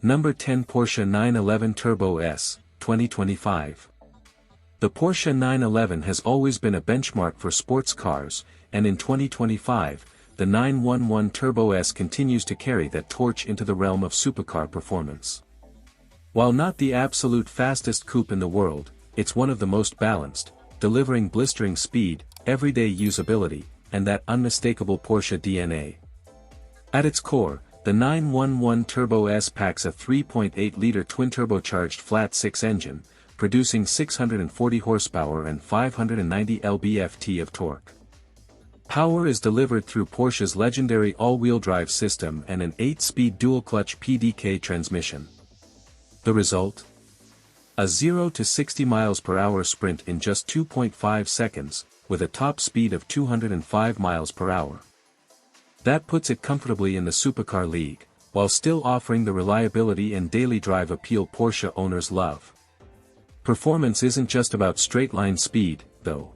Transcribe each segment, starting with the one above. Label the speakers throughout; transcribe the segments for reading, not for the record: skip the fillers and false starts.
Speaker 1: Number 10 Porsche 911 Turbo S, 2025. The Porsche 911 has always been a benchmark for sports cars, and in 2025, the 911 Turbo S continues to carry that torch into the realm of supercar performance. While not the absolute fastest coupe in the world, it's one of the most balanced, delivering blistering speed, everyday usability, and that unmistakable Porsche DNA. At its core, the 911 Turbo S packs a 3.8-liter twin-turbocharged flat-six engine, producing 640 horsepower and 590 lb-ft of torque. Power is delivered through Porsche's legendary all-wheel drive system and an 8-speed dual-clutch PDK transmission. The result? A 0 to 60 miles per hour sprint in just 2.5 seconds, with a top speed of 205 miles per hour. That puts it comfortably in the supercar league, while still offering the reliability and daily drive appeal Porsche owners love. Performance isn't just about straight-line speed, though.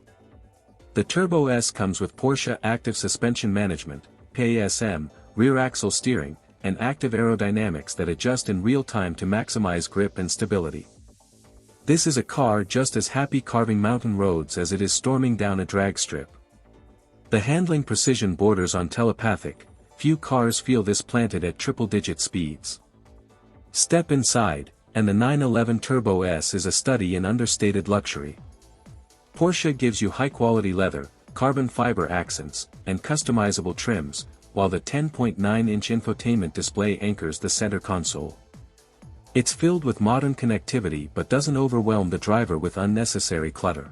Speaker 1: The Turbo S comes with Porsche Active Suspension Management, PASM, rear axle steering, and active aerodynamics that adjust in real time to maximize grip and stability. This is a car just as happy carving mountain roads as it is storming down a drag strip. The handling precision borders on telepathic, few cars feel this planted at triple-digit speeds. Step inside, and the 911 Turbo S is a study in understated luxury. Porsche gives you high-quality leather, carbon fiber accents, and customizable trims, while the 10.9-inch infotainment display anchors the center console. It's filled with modern connectivity but doesn't overwhelm the driver with unnecessary clutter.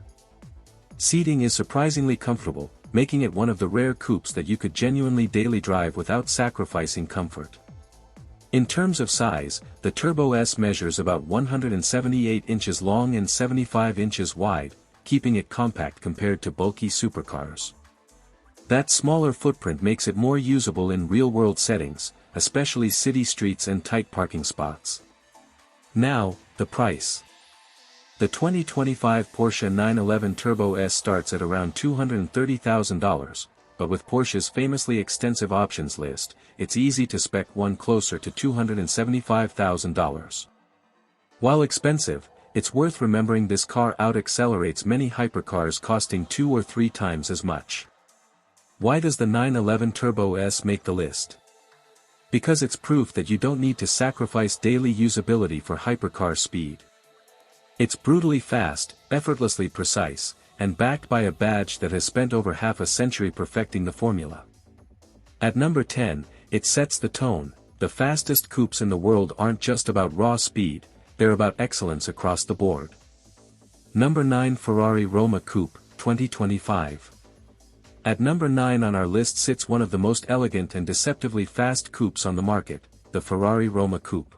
Speaker 1: Seating is surprisingly comfortable, making it one of the rare coupes that you could genuinely daily drive without sacrificing comfort. In terms of size, the Turbo S measures about 178 inches long and 75 inches wide, keeping it compact compared to bulky supercars. That smaller footprint makes it more usable in real-world settings, especially city streets and tight parking spots. Now, the price. The 2025 Porsche 911 Turbo S starts at around $230,000, but with Porsche's famously extensive options list, it's easy to spec one closer to $275,000. While expensive, it's worth remembering this car out-accelerates many hypercars costing 2 or 3 times as much. Why does the 911 Turbo S make the list? Because it's proof that you don't need to sacrifice daily usability for hypercar speed. It's brutally fast, effortlessly precise, and backed by a badge that has spent over half a century perfecting the formula. At number 10, it sets the tone. The fastest coupes in the world aren't just about raw speed, they're about excellence across the board. Number 9 Ferrari Roma Coupe, 2025. At number 9 on our list sits one of the most elegant and deceptively fast coupes on the market, the Ferrari Roma Coupe.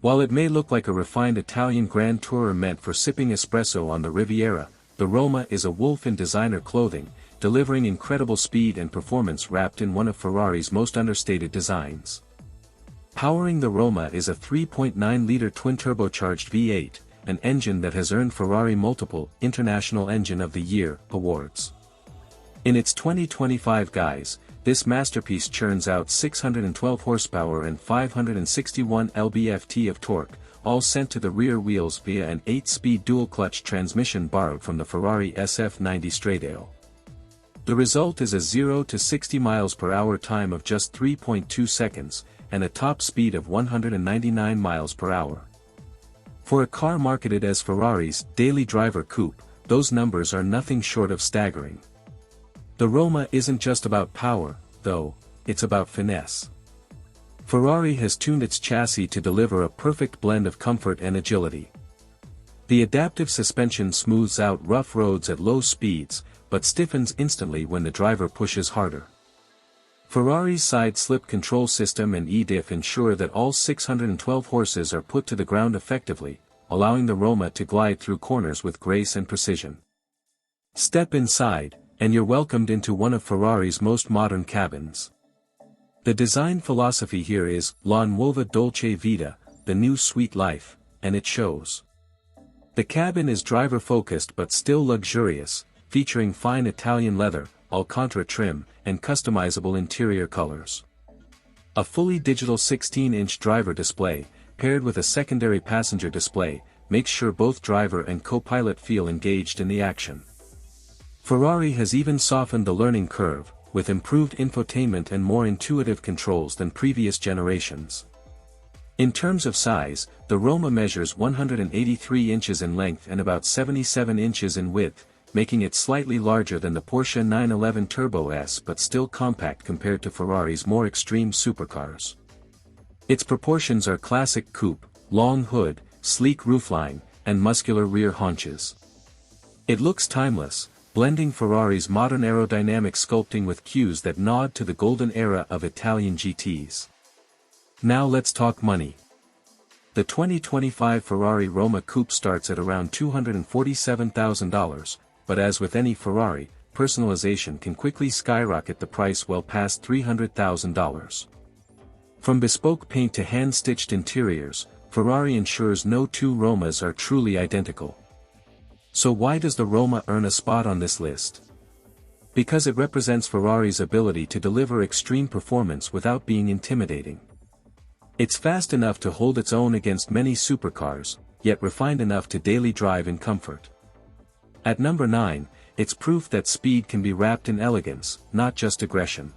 Speaker 1: While it may look like a refined Italian Grand Tourer meant for sipping espresso on the Riviera, the Roma is a wolf in designer clothing, delivering incredible speed and performance wrapped in one of Ferrari's most understated designs. Powering the Roma is a 3.9-liter twin-turbocharged V8, an engine that has earned Ferrari multiple International Engine of the Year awards. In its 2025 guise, this masterpiece churns out 612 horsepower and 561 lb-ft of torque, all sent to the rear wheels via an 8-speed dual-clutch transmission borrowed from the Ferrari SF90 Stradale. The result is a 0 to 60 miles per hour time of just 3.2 seconds, and a top speed of 199 miles per hour. For a car marketed as Ferrari's daily driver coupe, those numbers are nothing short of staggering. The Roma isn't just about power, though, it's about finesse. Ferrari has tuned its chassis to deliver a perfect blend of comfort and agility. The adaptive suspension smooths out rough roads at low speeds, but stiffens instantly when the driver pushes harder. Ferrari's side slip control system and e-diff ensure that all 612 horses are put to the ground effectively, allowing the Roma to glide through corners with grace and precision. Step inside, and you're welcomed into one of Ferrari's most modern cabins. The design philosophy here is, La nuova dolce vita, the new sweet life, and it shows. The cabin is driver-focused but still luxurious, featuring fine Italian leather, Alcantara trim, and customizable interior colors. A fully digital 16-inch driver display, paired with a secondary passenger display, makes sure both driver and co-pilot feel engaged in the action. Ferrari has even softened the learning curve, with improved infotainment and more intuitive controls than previous generations. In terms of size, the Roma measures 183 inches in length and about 77 inches in width, making it slightly larger than the Porsche 911 Turbo S but still compact compared to Ferrari's more extreme supercars. Its proportions are classic coupe, long hood, sleek roofline, and muscular rear haunches. It looks timeless, blending Ferrari's modern aerodynamic sculpting with cues that nod to the golden era of Italian GTs. Now let's talk money. The 2025 Ferrari Roma Coupe starts at around $247,000, but as with any Ferrari, personalization can quickly skyrocket the price well past $300,000. From bespoke paint to hand-stitched interiors, Ferrari ensures no two Romas are truly identical. So why does the Roma earn a spot on this list? Because it represents Ferrari's ability to deliver extreme performance without being intimidating. It's fast enough to hold its own against many supercars, yet refined enough to daily drive in comfort. At number 9, it's proof that speed can be wrapped in elegance, not just aggression.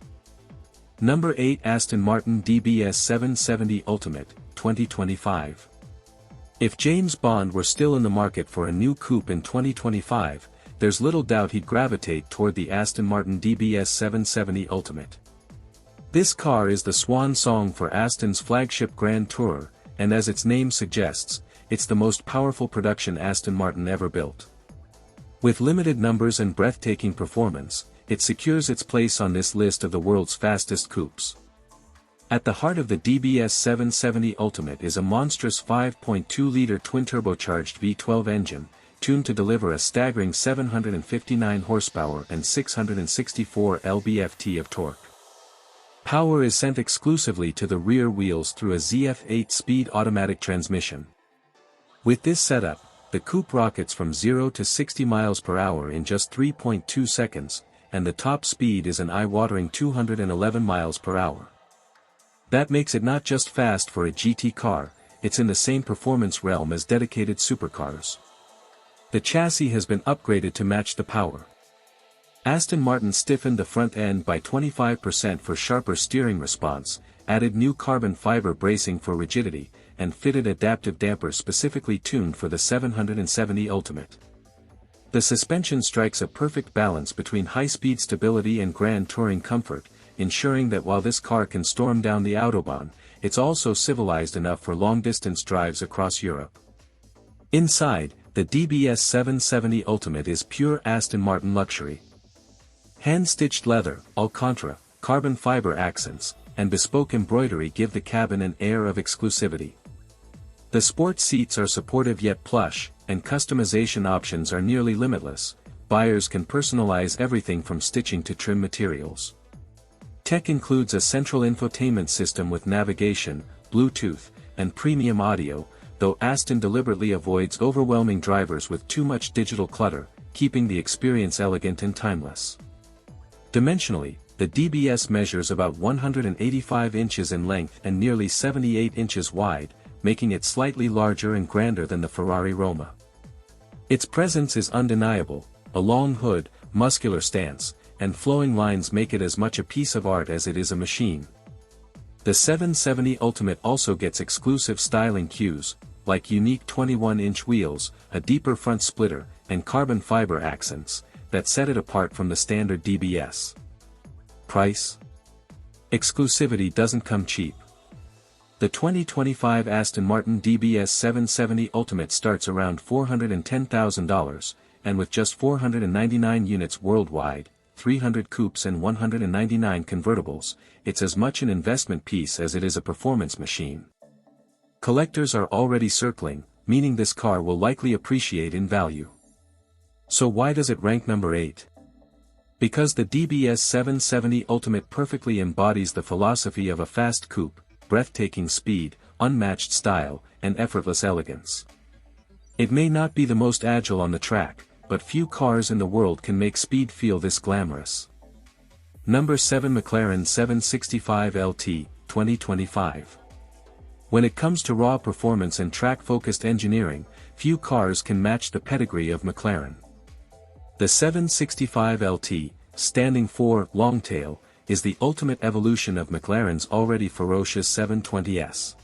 Speaker 1: Number 8 Aston Martin DBS 770 Ultimate, 2025. If James Bond were still in the market for a new coupe in 2025, there's little doubt he'd gravitate toward the Aston Martin DBS 770 Ultimate. This car is the swan song for Aston's flagship Grand Tourer, and as its name suggests, it's the most powerful production Aston Martin ever built. With limited numbers and breathtaking performance, it secures its place on this list of the world's fastest coupes. At the heart of the DBS 770 Ultimate is a monstrous 5.2-liter twin-turbocharged V12 engine, tuned to deliver a staggering 759 horsepower and 664 lb-ft of torque. Power is sent exclusively to the rear wheels through a ZF 8-speed automatic transmission. With this setup, the coupe rockets from 0 to 60 miles per hour in just 3.2 seconds, and the top speed is an eye-watering 211 miles per hour. That makes it not just fast for a GT car, it's in the same performance realm as dedicated supercars. The chassis has been upgraded to match the power. Aston Martin stiffened the front end by 25% for sharper steering response, added new carbon fiber bracing for rigidity, and fitted adaptive dampers specifically tuned for the 770 Ultimate. The suspension strikes a perfect balance between high-speed stability and grand touring comfort, ensuring that while this car can storm down the Autobahn, it's also civilized enough for long-distance drives across Europe. Inside, the DBS 770 Ultimate is pure Aston Martin luxury. Hand-stitched leather, Alcantara, carbon fiber accents, and bespoke embroidery give the cabin an air of exclusivity. The sport seats are supportive yet plush, and customization options are nearly limitless. Buyers can personalize everything from stitching to trim materials. Tech includes a central infotainment system with navigation, Bluetooth, and premium audio, though Aston deliberately avoids overwhelming drivers with too much digital clutter, keeping the experience elegant and timeless. Dimensionally, the DBS measures about 185 inches in length and nearly 78 inches wide, making it slightly larger and grander than the Ferrari Roma. Its presence is undeniable: a long hood, muscular stance, and flowing lines make it as much a piece of art as it is a machine. The 770 Ultimate also gets exclusive styling cues, like unique 21-inch wheels, a deeper front splitter, and carbon fiber accents, that set it apart from the standard DBS. Price? Exclusivity doesn't come cheap. The 2025 Aston Martin DBS 770 Ultimate starts around $410,000, and with just 499 units worldwide, 300 coupes and 199 convertibles, it's as much an investment piece as it is a performance machine. Collectors are already circling, meaning this car will likely appreciate in value. So why does it rank number 8? Because the DBS 770 Ultimate perfectly embodies the philosophy of a fast coupe: breathtaking speed, unmatched style, and effortless elegance. It may not be the most agile on the track, but few cars in the world can make speed feel this glamorous. Number 7 McLaren 765 LT, 2025. When it comes to raw performance and track-focused engineering, few cars can match the pedigree of McLaren. The 765LT, standing for Longtail, is the ultimate evolution of McLaren's already ferocious 720S.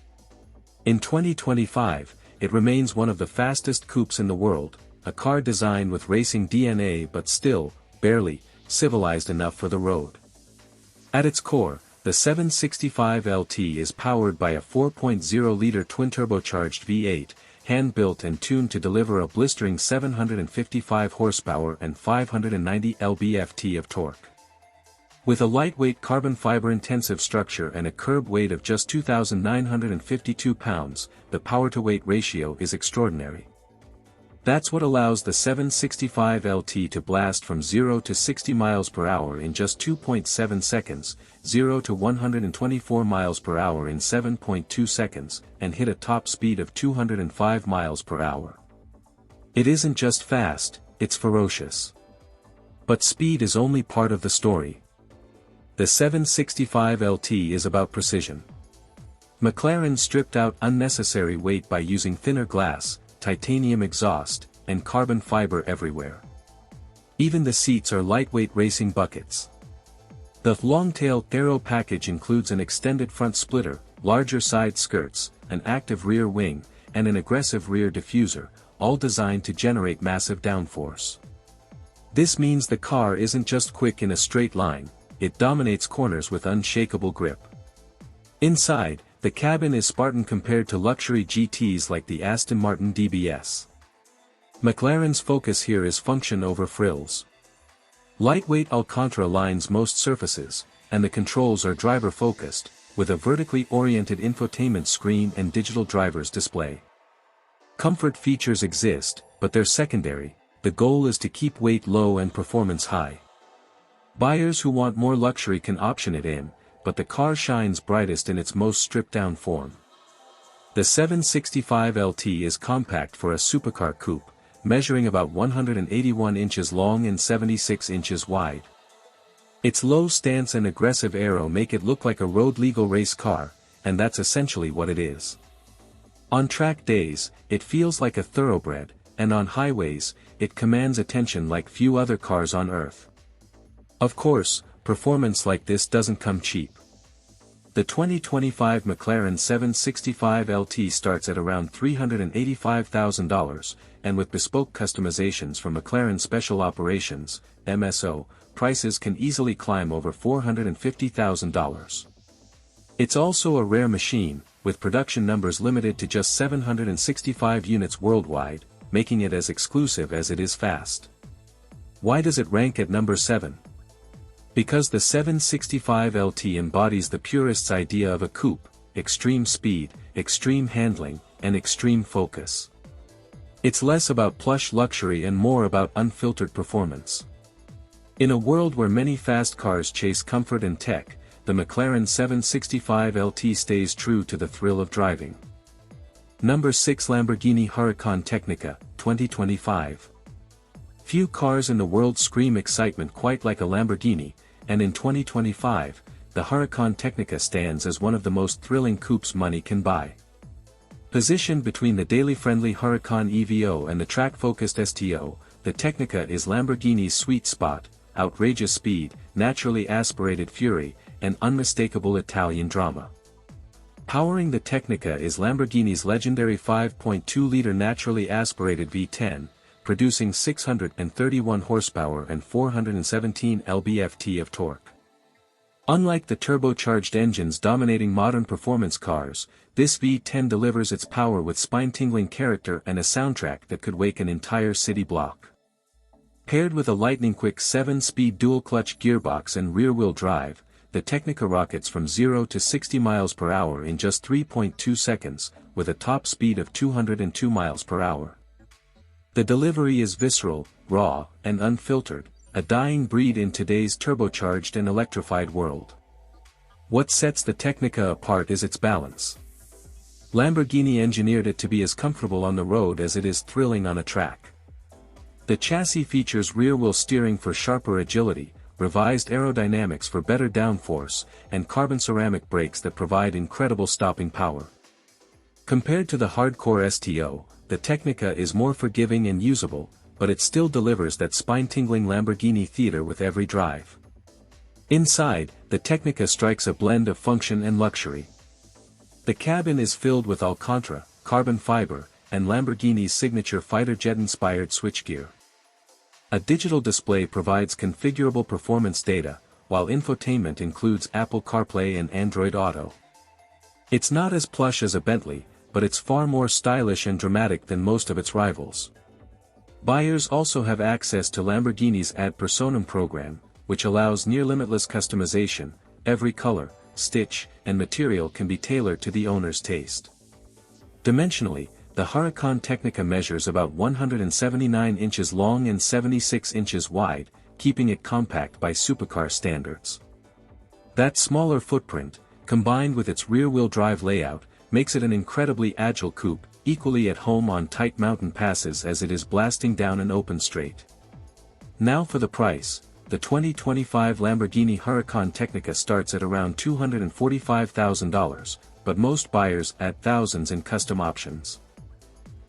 Speaker 1: In 2025, it remains one of the fastest coupes in the world, a car designed with racing DNA but still, barely, civilized enough for the road. At its core, the 765LT is powered by a 4.0-liter twin-turbocharged V8, hand-built and tuned to deliver a blistering 755 horsepower and 590 lb-ft of torque. With a lightweight carbon fiber-intensive structure and a curb weight of just 2,952 pounds, the power-to-weight ratio is extraordinary. That's what allows the 765LT to blast from 0 to 60 miles per hour in just 2.7 seconds, 0 to 124 miles per hour in 7.2 seconds, and hit a top speed of 205 miles per hour. It isn't just fast, it's ferocious. But speed is only part of the story. The 765LT is about precision. McLaren stripped out unnecessary weight by using thinner glass, titanium exhaust, and carbon fiber everywhere. Even the seats are lightweight racing buckets. The Longtail aero package includes an extended front splitter, larger side skirts, an active rear wing, and an aggressive rear diffuser, all designed to generate massive downforce. This means the car isn't just quick in a straight line, it dominates corners with unshakable grip. Inside, the cabin is Spartan compared to luxury GTs like the Aston Martin DBS. McLaren's focus here is function over frills. Lightweight Alcantara lines most surfaces, and the controls are driver-focused, with a vertically oriented infotainment screen and digital driver's display. Comfort features exist, but they're secondary, the goal is to keep weight low and performance high. Buyers who want more luxury can option it in, but the car shines brightest in its most stripped-down form. The 765LT is compact for a supercar coupe, measuring about 181 inches long and 76 inches wide. Its low stance and aggressive aero make it look like a road-legal race car, and that's essentially what it is. On track days, it feels like a thoroughbred, and on highways, it commands attention like few other cars on Earth. Of course, performance like this doesn't come cheap. The 2025 McLaren 765LT starts at around $385,000, and with bespoke customizations from McLaren Special Operations, MSO, prices can easily climb over $450,000. It's also a rare machine, with production numbers limited to just 765 units worldwide, making it as exclusive as it is fast. Why does it rank at number 7? Because the 765LT embodies the purist's idea of a coupe: extreme speed, extreme handling, and extreme focus. It's less about plush luxury and more about unfiltered performance. In a world where many fast cars chase comfort and tech, the McLaren 765LT stays true to the thrill of driving. Number 6 Lamborghini Huracan Technica, 2025. Few cars in the world scream excitement quite like a Lamborghini, and in 2025, the Huracan Technica stands as one of the most thrilling coupes money can buy. Positioned between the daily-friendly Huracan EVO and the track-focused STO, the Technica is Lamborghini's sweet spot: outrageous speed, naturally aspirated fury, and unmistakable Italian drama. Powering the Technica is Lamborghini's legendary 5.2-liter naturally aspirated V10, producing 631 horsepower and 417 lb-ft of torque. Unlike the turbocharged engines dominating modern performance cars, this V10 delivers its power with spine-tingling character and a soundtrack that could wake an entire city block. Paired with a lightning-quick 7-speed dual-clutch gearbox and rear-wheel drive, the Technica rockets from 0 to 60 miles per hour in just 3.2 seconds, with a top speed of 202 miles per hour. The delivery is visceral, raw, and unfiltered, a dying breed in today's turbocharged and electrified world. What sets the Technica apart is its balance. Lamborghini engineered it to be as comfortable on the road as it is thrilling on a track. The chassis features rear-wheel steering for sharper agility, revised aerodynamics for better downforce, and carbon ceramic brakes that provide incredible stopping power. Compared to the hardcore STO, the Tecnica is more forgiving and usable, but it still delivers that spine-tingling Lamborghini theater with every drive. Inside, the Tecnica strikes a blend of function and luxury. The cabin is filled with Alcantara, carbon fiber, and Lamborghini's signature fighter jet-inspired switchgear. A digital display provides configurable performance data, while infotainment includes Apple CarPlay and Android Auto. It's not as plush as a Bentley, but it's far more stylish and dramatic than most of its rivals. Buyers also have access to Lamborghini's Ad Personam program, which allows near-limitless customization. Every color, stitch, and material can be tailored to the owner's taste. Dimensionally, the Huracan Tecnica measures about 179 inches long and 76 inches wide, keeping it compact by supercar standards. That smaller footprint, combined with its rear-wheel drive layout, makes it an incredibly agile coupe, equally at home on tight mountain passes as it is blasting down an open straight. Now for the price. The 2025 Lamborghini Huracan Tecnica starts at around $245,000, but most buyers add thousands in custom options.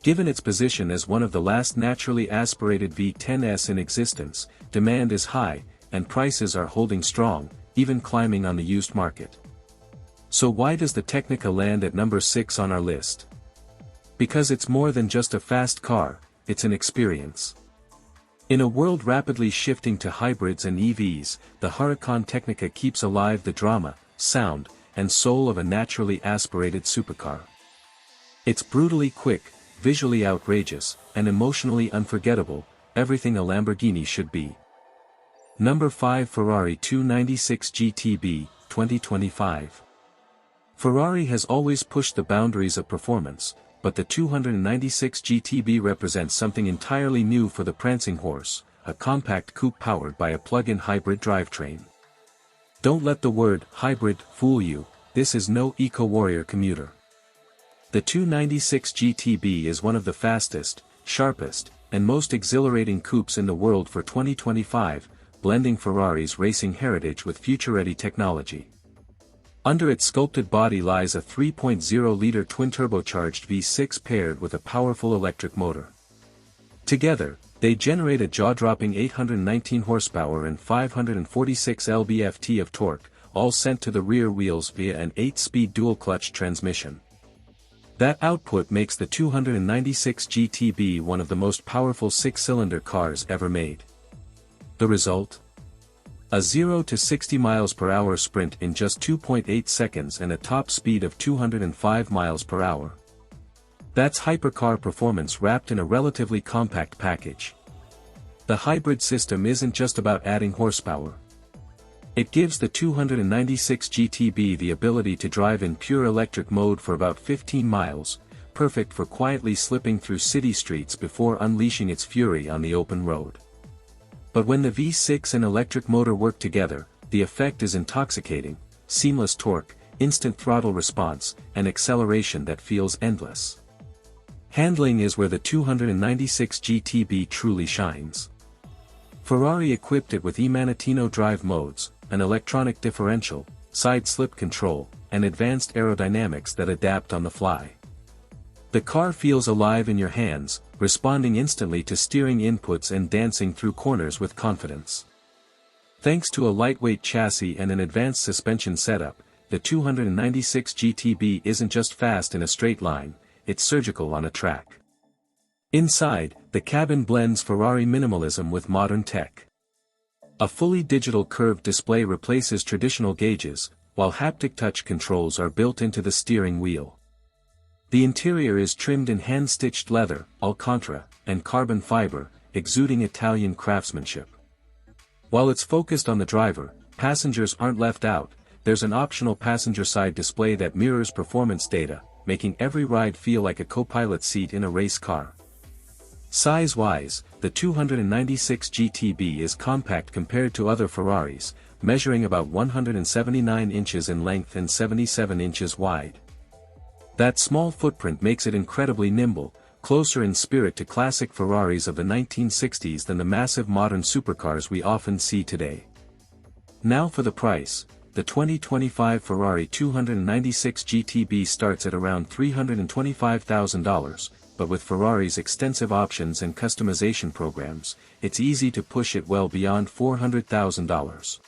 Speaker 1: Given its position as one of the last naturally aspirated V10s in existence, demand is high, and prices are holding strong, even climbing on the used market. So why does the Tecnica land at number 6 on our list? Because it's more than just a fast car, it's an experience. In a world rapidly shifting to hybrids and EVs, the Huracan Tecnica keeps alive the drama, sound, and soul of a naturally aspirated supercar. It's brutally quick, visually outrageous, and emotionally unforgettable, everything a Lamborghini should be. Number 5 Ferrari 296 GTB, 2025. Ferrari has always pushed the boundaries of performance, but the 296 GTB represents something entirely new for the prancing horse, a compact coupe powered by a plug-in hybrid drivetrain. Don't let the word hybrid fool you, this is no eco-warrior commuter. The 296 GTB is one of the fastest, sharpest, and most exhilarating coupes in the world for 2025, blending Ferrari's racing heritage with future-ready technology. Under its sculpted body lies a 3.0-liter twin-turbocharged V6 paired with a powerful electric motor. Together, they generate a jaw-dropping 819 horsepower and 546 lb-ft of torque, all sent to the rear wheels via an 8-speed dual-clutch transmission. That output makes the 296 GTB one of the most powerful 6-cylinder cars ever made. The result? A 0 to 60 miles per hour sprint in just 2.8 seconds and a top speed of 205 miles per hour. That's hypercar performance wrapped in a relatively compact package. The hybrid system isn't just about adding horsepower. It gives the 296 GTB the ability to drive in pure electric mode for about 15 miles, perfect for quietly slipping through city streets before unleashing its fury on the open road. But when the V6 and electric motor work together, the effect is intoxicating: seamless torque, instant throttle response, and acceleration that feels endless. Handling is where the 296 GTB truly shines. Ferrari equipped it with e-Manettino drive modes, an electronic differential, side slip control, and advanced aerodynamics that adapt on the fly. The car feels alive in your hands, responding instantly to steering inputs and dancing through corners with confidence. Thanks to a lightweight chassis and an advanced suspension setup, the 296 GTB isn't just fast in a straight line, it's surgical on a track. Inside, the cabin blends Ferrari minimalism with modern tech. A fully digital curved display replaces traditional gauges, while haptic touch controls are built into the steering wheel. The interior is trimmed in hand-stitched leather, Alcantara, and carbon fiber, exuding Italian craftsmanship. While it's focused on the driver, passengers aren't left out. There's an optional passenger-side display that mirrors performance data, making every ride feel like a co-pilot seat in a race car. Size-wise, the 296 GTB is compact compared to other Ferraris, measuring about 179 inches in length and 77 inches wide. That small footprint makes it incredibly nimble, closer in spirit to classic Ferraris of the 1960s than the massive modern supercars we often see today. Now for the price. the 2025 Ferrari 296 GTB starts at around $325,000, but with Ferrari's extensive options and customization programs, it's easy to push it well beyond $400,000.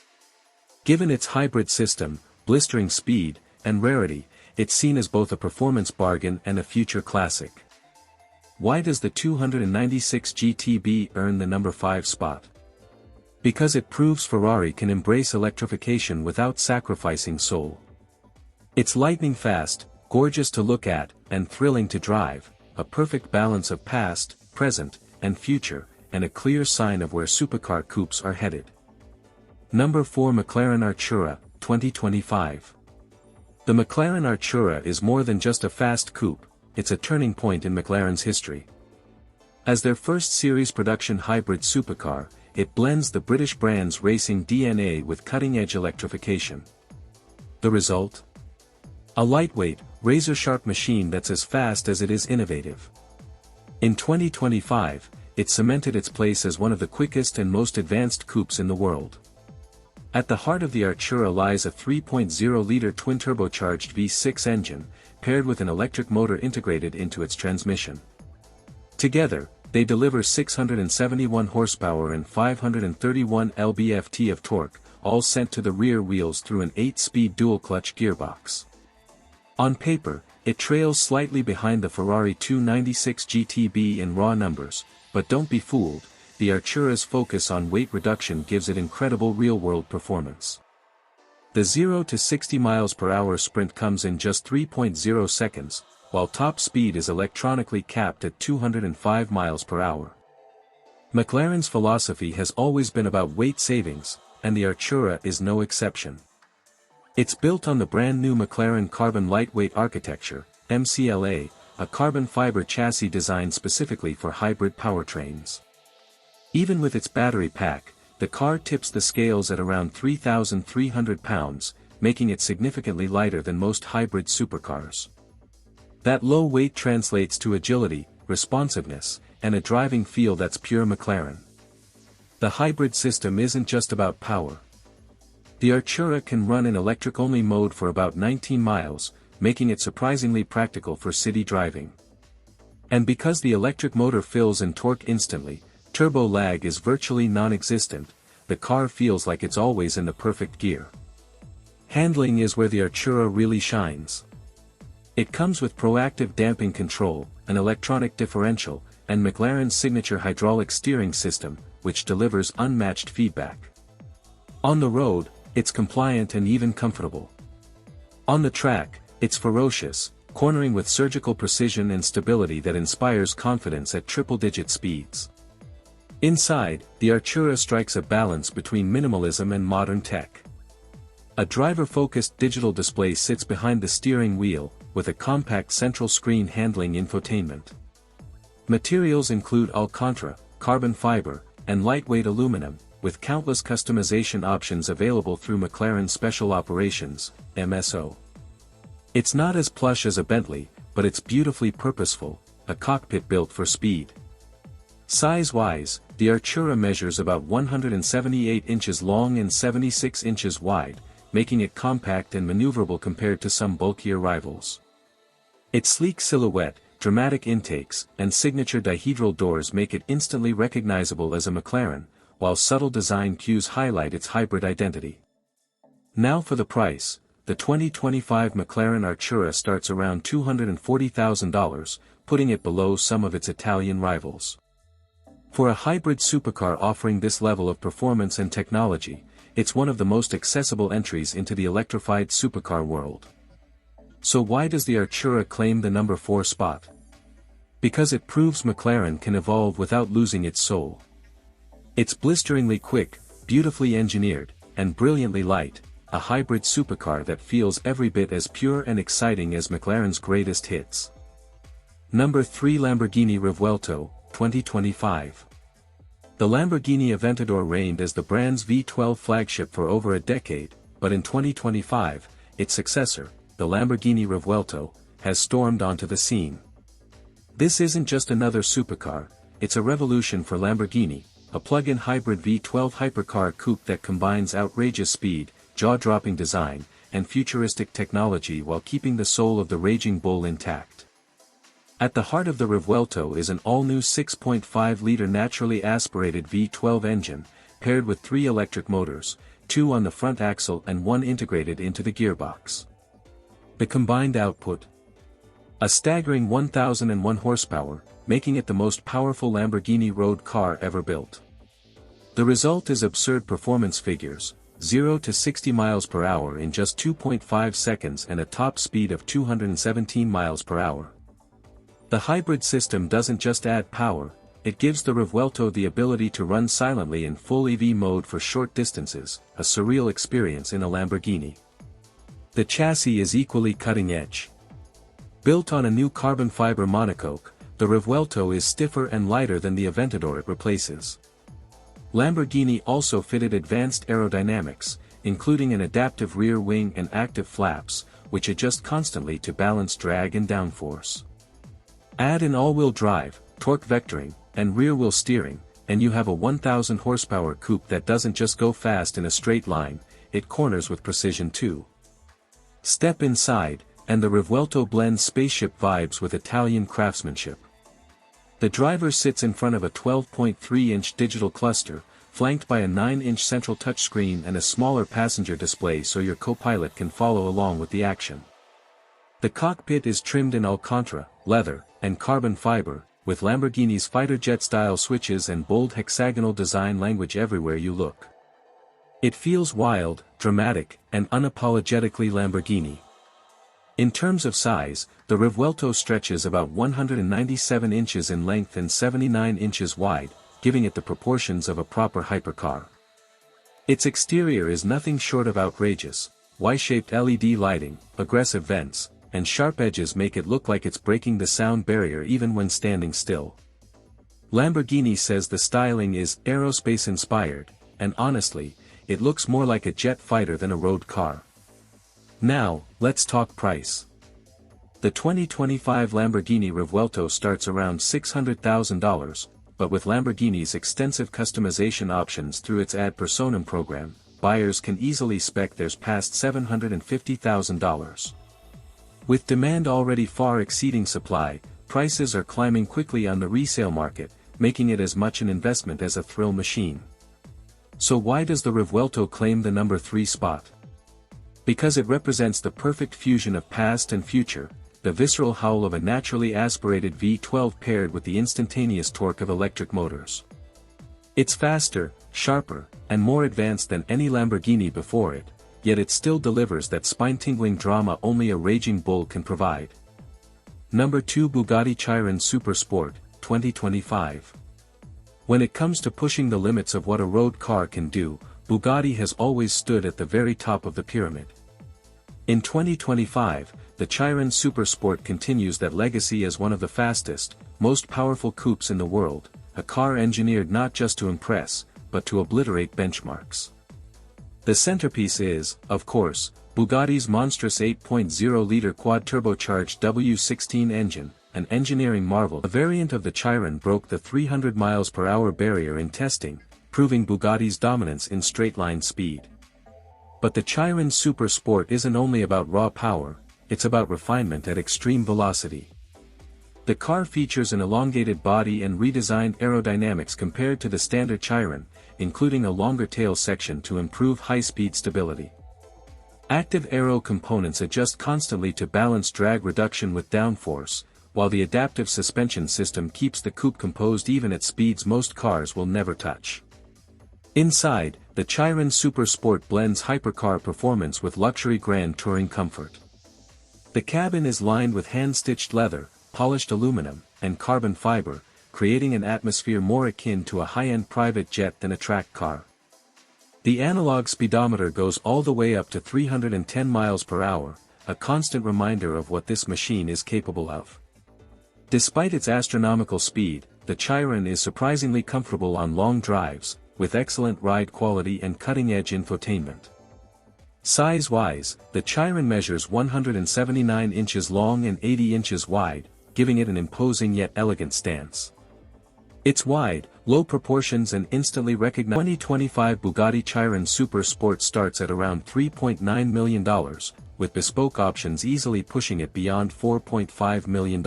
Speaker 1: Given its hybrid system, blistering speed, and rarity, it's seen as both a performance bargain and a future classic. Why does the 296 GTB earn the number 5 spot? Because it proves Ferrari can embrace electrification without sacrificing soul. It's lightning fast, gorgeous to look at, and thrilling to drive, a perfect balance of past, present, and future, and a clear sign of where supercar coupes are headed. Number 4 McLaren Artura, 2025. The McLaren Artura is more than just a fast coupe, it's a turning point in McLaren's history. As their first series production hybrid supercar, it blends the British brand's racing DNA with cutting-edge electrification. The result? A lightweight, razor-sharp machine that's as fast as it is innovative. In 2025, it cemented its place as one of the quickest and most advanced coupes in the world. At the heart of the Artura lies a 3.0-liter twin-turbocharged V6 engine, paired with an electric motor integrated into its transmission. Together, they deliver 671 horsepower and 531 lb-ft of torque, all sent to the rear wheels through an 8-speed dual-clutch gearbox. On paper, it trails slightly behind the Ferrari 296 GTB in raw numbers, but don't be fooled, the Artura's focus on weight reduction gives it incredible real-world performance. The 0 to 60 miles per hour sprint comes in just 3.0 seconds, while top speed is electronically capped at 205 miles per hour. McLaren's philosophy has always been about weight savings, and the Artura is no exception. It's built on the brand new McLaren Carbon Lightweight Architecture, MCLA, a carbon fiber chassis designed specifically for hybrid powertrains. Even with its battery pack, the car tips the scales at around 3,300 pounds, making it significantly lighter than most hybrid supercars. That low weight translates to agility, responsiveness, and a driving feel that's pure McLaren. The hybrid system isn't just about power. The Artura can run in electric-only mode for about 19 miles, making it surprisingly practical for city driving. And because the electric motor fills and torque instantly, turbo lag is virtually non-existent, the car feels like it's always in the perfect gear. Handling is where the Artura really shines. It comes with proactive damping control, an electronic differential, and McLaren's signature hydraulic steering system, which delivers unmatched feedback. On the road, it's compliant and even comfortable. On the track, it's ferocious, cornering with surgical precision and stability that inspires confidence at triple-digit speeds. Inside, the Artura strikes a balance between minimalism and modern tech. A driver-focused digital display sits behind the steering wheel, with a compact central screen handling infotainment. Materials include Alcantara, carbon fiber, and lightweight aluminum, with countless customization options available through McLaren Special Operations, MSO. It's not as plush as a Bentley, but it's beautifully purposeful, a cockpit built for speed. Size-wise, the Artura measures about 178 inches long and 76 inches wide, making it compact and maneuverable compared to some bulkier rivals. Its sleek silhouette, dramatic intakes, and signature dihedral doors make it instantly recognizable as a McLaren, while subtle design cues highlight its hybrid identity. Now for the price, the 2025 McLaren Artura starts around $240,000, putting it below some of its Italian rivals. For a hybrid supercar offering this level of performance and technology, it's one of the most accessible entries into the electrified supercar world. So why does the Artura claim the number 4 spot? Because it proves McLaren can evolve without losing its soul. It's blisteringly quick, beautifully engineered, and brilliantly light, a hybrid supercar that feels every bit as pure and exciting as McLaren's greatest hits. Number 3 Lamborghini Revuelto, 2025. The Lamborghini Aventador reigned as the brand's V12 flagship for over a decade, but in 2025, its successor, the Lamborghini Revuelto, has stormed onto the scene. This isn't just another supercar, it's a revolution for Lamborghini, a plug-in hybrid V12 hypercar coupe that combines outrageous speed, jaw-dropping design, and futuristic technology while keeping the soul of the Raging Bull intact. At the heart of the Revuelto is an all-new 6.5-liter naturally aspirated V12 engine, paired with 3 electric motors, 2 on the front axle and 1 integrated into the gearbox. The combined output: a staggering 1,001 horsepower, making it the most powerful Lamborghini road car ever built. The result is absurd performance figures: 0 to 60 miles per hour in just 2.5 seconds and a top speed of 217 miles per hour. The hybrid system doesn't just add power, it gives the Revuelto the ability to run silently in full EV mode for short distances, a surreal experience in a Lamborghini. The chassis is equally cutting edge. Built on a new carbon fiber monocoque, the Revuelto is stiffer and lighter than the Aventador it replaces. Lamborghini also fitted advanced aerodynamics, including an adaptive rear wing and active flaps, which adjust constantly to balance drag and downforce. Add an all-wheel drive, torque vectoring, and rear-wheel steering, and you have a 1,000 horsepower coupe that doesn't just go fast in a straight line, it corners with precision too. Step inside, and the Revuelto blends spaceship vibes with Italian craftsmanship. The driver sits in front of a 12.3-inch digital cluster, flanked by a 9-inch central touchscreen and a smaller passenger display so your co-pilot can follow along with the action. The cockpit is trimmed in Alcantara, leather, and carbon fiber, with Lamborghini's fighter jet-style switches and bold hexagonal design language everywhere you look. It feels wild, dramatic, and unapologetically Lamborghini. In terms of size, the Revuelto stretches about 197 inches in length and 79 inches wide, giving it the proportions of a proper hypercar. Its exterior is nothing short of outrageous. Y-shaped LED lighting, aggressive vents, and sharp edges make it look like it's breaking the sound barrier even when standing still. Lamborghini says the styling is aerospace-inspired, and honestly, it looks more like a jet fighter than a road car. Now, let's talk price. The 2025 Lamborghini Revuelto starts around $600,000, but with Lamborghini's extensive customization options through its Ad Personam program, buyers can easily spec theirs past $750,000. With demand already far exceeding supply, prices are climbing quickly on the resale market, making it as much an investment as a thrill machine. So why does the Revuelto claim the number 3 spot? Because it represents the perfect fusion of past and future, the visceral howl of a naturally aspirated V12 paired with the instantaneous torque of electric motors. It's faster, sharper, and more advanced than any Lamborghini before it, yet it still delivers that spine-tingling drama only a Raging Bull can provide. Number 2, Bugatti Chiron Super Sport, 2025. When it comes to pushing the limits of what a road car can do, Bugatti has always stood at the very top of the pyramid. In 2025, the Chiron Super Sport continues that legacy as one of the fastest, most powerful coupes in the world, a car engineered not just to impress, but to obliterate benchmarks. The centerpiece is, of course, Bugatti's monstrous 8.0-liter quad-turbocharged W16 engine, an engineering marvel. A variant of the Chiron broke the 300 miles per hour barrier in testing, proving Bugatti's dominance in straight-line speed. But the Chiron Super Sport isn't only about raw power, it's about refinement at extreme velocity. The car features an elongated body and redesigned aerodynamics compared to the standard Chiron, including a longer tail section to improve high-speed stability. Active aero components adjust constantly to balance drag reduction with downforce, while the adaptive suspension system keeps the coupe composed even at speeds most cars will never touch. Inside, the Chiron Super Sport blends hypercar performance with luxury grand touring comfort. The cabin is lined with hand-stitched leather, polished aluminum, and carbon fiber, creating an atmosphere more akin to a high-end private jet than a track car. The analog speedometer goes all the way up to 310 miles per hour, a constant reminder of what this machine is capable of. Despite its astronomical speed, the Chiron is surprisingly comfortable on long drives, with excellent ride quality and cutting-edge infotainment. Size-wise, the Chiron measures 179 inches long and 80 inches wide, giving it an imposing yet elegant stance. Its wide, low proportions and instantly recognized 2025 Bugatti Chiron Super Sport starts at around $3.9 million, with bespoke options easily pushing it beyond $4.5 million.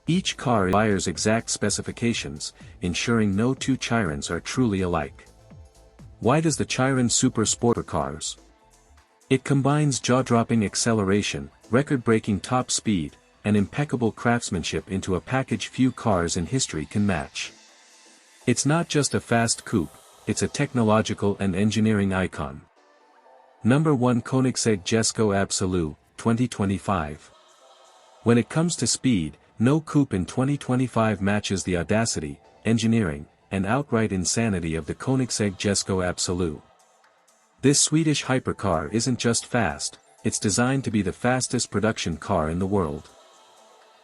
Speaker 1: Each car is buyer's exact specifications, ensuring no two Chirons are truly alike. Why does the Chiron Super Sport cars? It combines jaw-dropping acceleration, record-breaking top speed, and impeccable craftsmanship into a package few cars in history can match. It's not just a fast coupe, it's a technological and engineering icon. Number 1 Koenigsegg Jesko Absolute, 2025. When it comes to speed, no coupe in 2025 matches the audacity, engineering, and outright insanity of the Koenigsegg Jesko Absolute. This Swedish hypercar isn't just fast, it's designed to be the fastest production car in the world.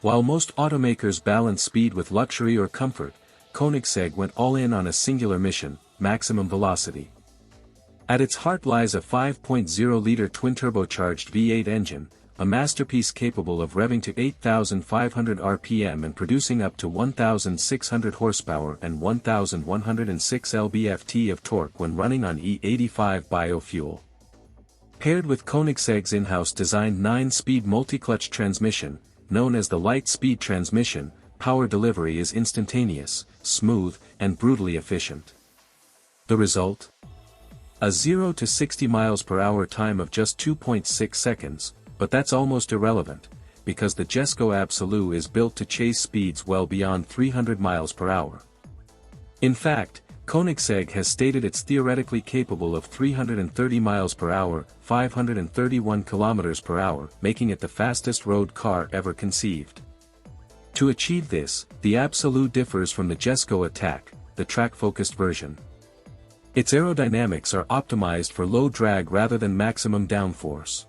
Speaker 1: While most automakers balance speed with luxury or comfort, Koenigsegg went all in on a singular mission: maximum velocity. At its heart lies a 5.0-liter twin-turbocharged V8 engine, a masterpiece capable of revving to 8,500 RPM and producing up to 1,600 horsepower and 1,106 lb-ft of torque when running on E85 biofuel. Paired with Koenigsegg's in-house designed 9-speed multi-clutch transmission, known as the light-speed transmission, power delivery is instantaneous, smooth, and brutally efficient. The result? A 0 to 60 miles per hour time of just 2.6 seconds, but that's almost irrelevant, because the Jesko Absolute is built to chase speeds well beyond 300 miles per hour. In fact, Koenigsegg has stated it's theoretically capable of 330 miles per hour, 531 kilometers per hour, making it the fastest road car ever conceived. To achieve this, the Absolute differs from the Jesko Attack, the track-focused version. Its aerodynamics are optimized for low drag rather than maximum downforce.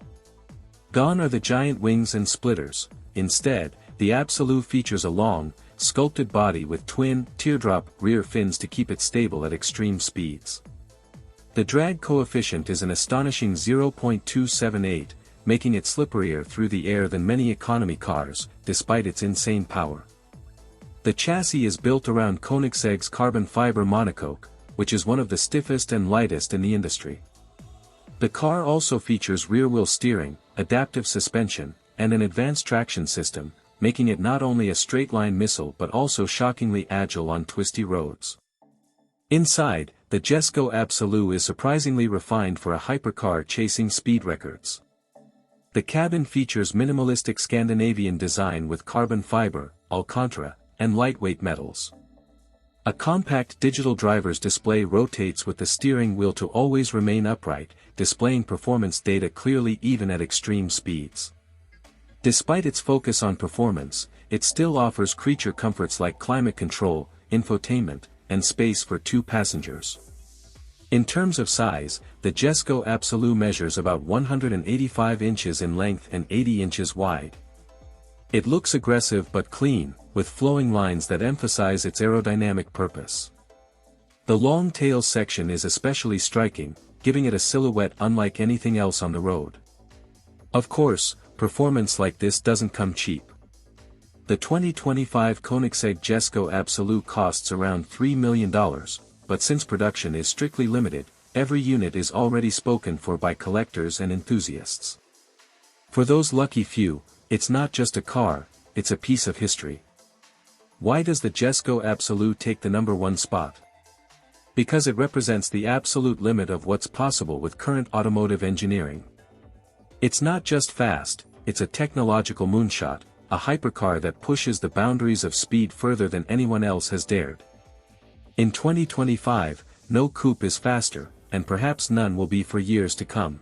Speaker 1: Gone are the giant wings and splitters. Instead, the Absolute features a long, sculpted body with twin, teardrop, rear fins to keep it stable at extreme speeds. The drag coefficient is an astonishing 0.278, making it slipperier through the air than many economy cars, despite its insane power. The chassis is built around Koenigsegg's carbon fiber monocoque, which is one of the stiffest and lightest in the industry. The car also features rear-wheel steering, adaptive suspension, and an advanced traction system, making it not only a straight-line missile but also shockingly agile on twisty roads. Inside, the Jesko Absolute is surprisingly refined for a hypercar chasing speed records. The cabin features minimalistic Scandinavian design with carbon fiber, Alcantara, and lightweight metals. A compact digital driver's display rotates with the steering wheel to always remain upright, displaying performance data clearly even at extreme speeds. Despite its focus on performance, it still offers creature comforts like climate control, infotainment, and space for 2 passengers. In terms of size, the Jesko Absolute measures about 185 inches in length and 80 inches wide. It looks aggressive but clean, with flowing lines that emphasize its aerodynamic purpose. The long tail section is especially striking, giving it a silhouette unlike anything else on the road. Of course, performance like this doesn't come cheap. The 2025 Koenigsegg Jesko Absolute costs around $3 million, but since production is strictly limited, every unit is already spoken for by collectors and enthusiasts. For those lucky few, it's not just a car, it's a piece of history. Why does the Jesko Absolute take the number 1 spot? Because it represents the absolute limit of what's possible with current automotive engineering. It's not just fast, it's a technological moonshot, a hypercar that pushes the boundaries of speed further than anyone else has dared. In 2025, no coupe is faster, and perhaps none will be for years to come.